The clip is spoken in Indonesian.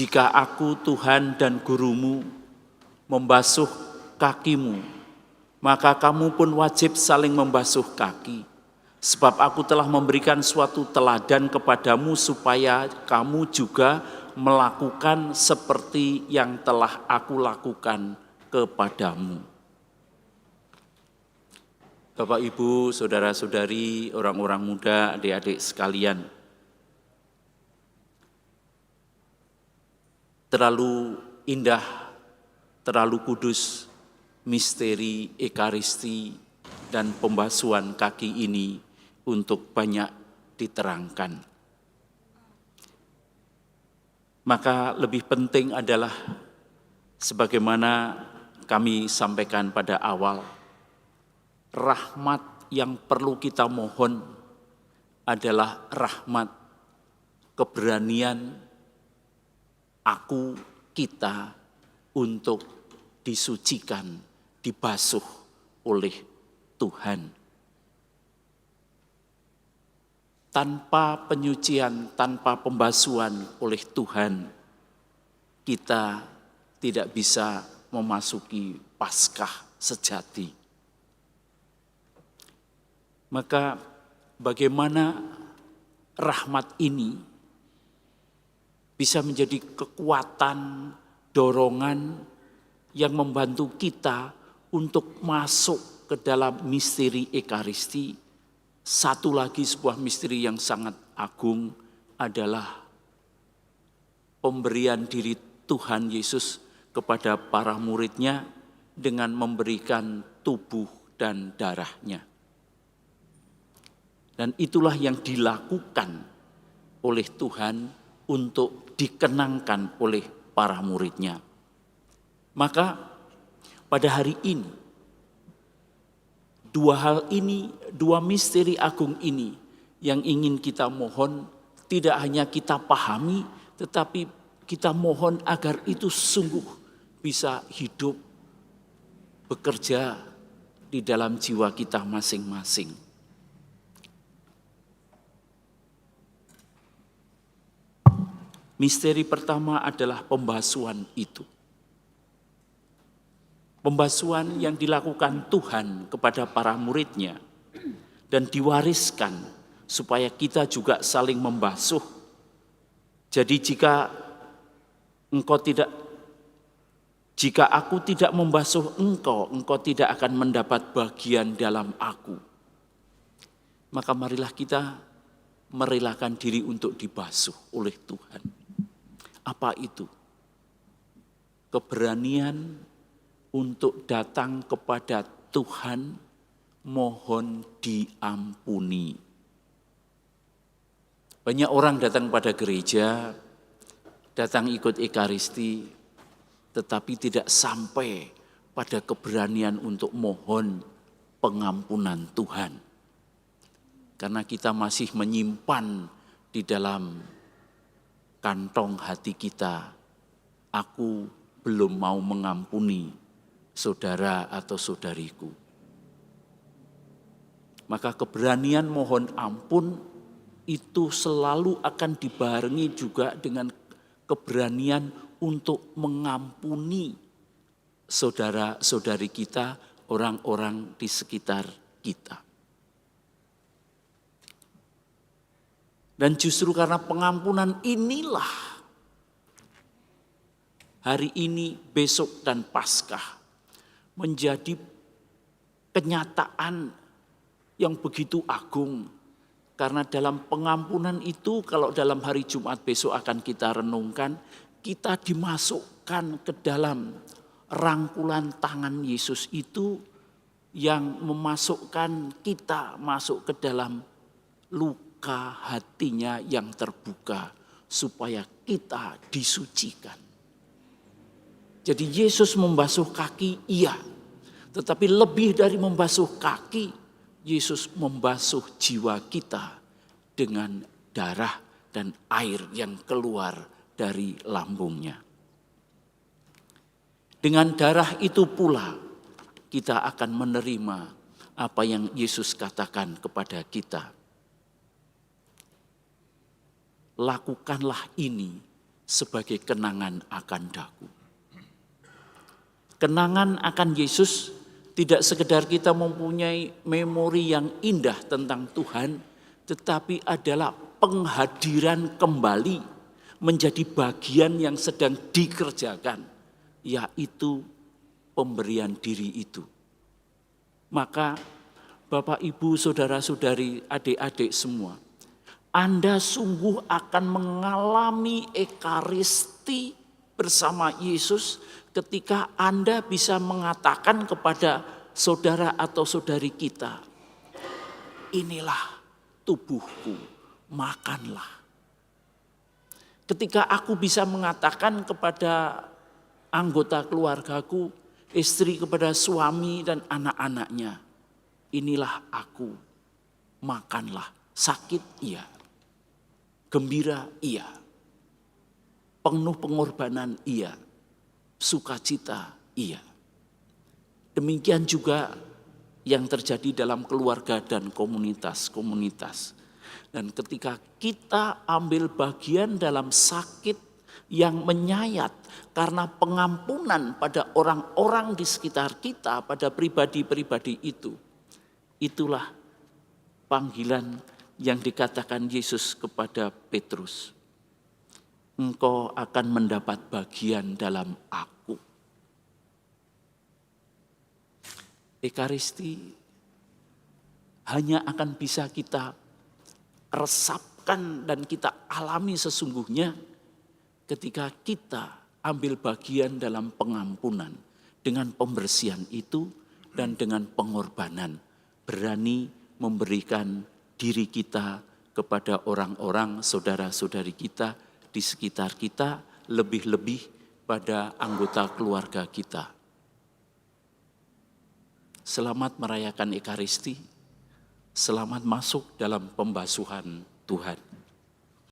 jika aku Tuhan dan gurumu membasuh kakimu, maka kamu pun wajib saling membasuh kaki. Sebab aku telah memberikan suatu teladan kepadamu supaya kamu juga melakukan seperti yang telah aku lakukan kepadamu. Bapak, Ibu, saudara-saudari, orang-orang muda, adik-adik sekalian, terlalu indah, terlalu kudus misteri Ekaristi dan pembasuhan kaki ini untuk banyak diterangkan. Maka lebih penting adalah sebagaimana kami sampaikan pada awal, rahmat yang perlu kita mohon adalah rahmat keberanian kita untuk disucikan, dibasuh oleh Tuhan. Tanpa penyucian, tanpa pembasuhan oleh Tuhan, kita tidak bisa memasuki Paskah sejati. Maka bagaimana rahmat ini bisa menjadi kekuatan, dorongan yang membantu kita untuk masuk ke dalam misteri Ekaristi. Satu lagi sebuah misteri yang sangat agung adalah pemberian diri Tuhan Yesus kepada para muridnya dengan memberikan tubuh dan darahnya. Dan itulah yang dilakukan oleh Tuhan untuk dikenangkan oleh para muridnya. Maka pada hari ini, dua hal ini, dua misteri agung ini yang ingin kita mohon, tidak hanya kita pahami, tetapi kita mohon agar itu sungguh bisa hidup, bekerja di dalam jiwa kita masing-masing. Misteri pertama adalah pembasuhan itu. Pembasuhan yang dilakukan Tuhan kepada para muridnya dan diwariskan supaya kita juga saling membasuh. Jadi jika aku tidak membasuh engkau tidak akan mendapat bagian dalam aku. Maka marilah kita merelakan diri untuk dibasuh oleh Tuhan. Apa itu? Keberanian untuk datang kepada Tuhan, mohon diampuni. Banyak orang datang pada gereja, datang ikut Ekaristi, tetapi tidak sampai pada keberanian untuk mohon pengampunan Tuhan. Karena kita masih menyimpan di dalam kantong hati kita, aku belum mau mengampuni saudara atau saudariku. Maka keberanian mohon ampun itu selalu akan dibarengi juga dengan keberanian untuk mengampuni saudara-saudari kita, orang-orang di sekitar kita. Dan justru karena pengampunan inilah hari ini, besok dan Paskah menjadi kenyataan yang begitu agung. Karena dalam pengampunan itu, kalau dalam hari Jumat besok akan kita renungkan, kita dimasukkan ke dalam rangkulan tangan Yesus itu yang memasukkan kita masuk ke dalam luka hatinya yang terbuka supaya kita disucikan. Jadi Yesus membasuh kaki, iya. Tetapi lebih dari membasuh kaki, Yesus membasuh jiwa kita dengan darah dan air yang keluar dari lambungnya. Dengan darah itu pula kita akan menerima apa yang Yesus katakan kepada kita. Lakukanlah ini sebagai kenangan akan daku. Kenangan akan Yesus tidak sekedar kita mempunyai memori yang indah tentang Tuhan, tetapi adalah penghadiran kembali menjadi bagian yang sedang dikerjakan, yaitu pemberian diri itu. Maka Bapak, Ibu, saudara-saudari, adik-adik semua, Anda sungguh akan mengalami ekaristi bersama Yesus ketika Anda bisa mengatakan kepada saudara atau saudari kita, inilah tubuhku, makanlah. Ketika aku bisa mengatakan kepada anggota keluargaku, istri kepada suami dan anak-anaknya, inilah aku, makanlah. Sakit iya, gembira iya, penuh pengorbanan iya, sukacita iya. Demikian juga yang terjadi dalam keluarga dan komunitas-komunitas. Dan ketika kita ambil bagian dalam sakit yang menyayat karena pengampunan pada orang-orang di sekitar kita, pada pribadi-pribadi itu, itulah panggilan yang dikatakan Yesus kepada Petrus. Engkau akan mendapat bagian dalam aku. Ekaristi hanya akan bisa kita resapkan dan kita alami sesungguhnya ketika kita ambil bagian dalam pengampunan dengan pembersihan itu dan dengan pengorbanan, berani memberikan diri kita kepada orang-orang saudara-saudari kita di sekitar kita, lebih-lebih pada anggota keluarga kita. Selamat merayakan Ekaristi, selamat masuk dalam pembasuhan Tuhan.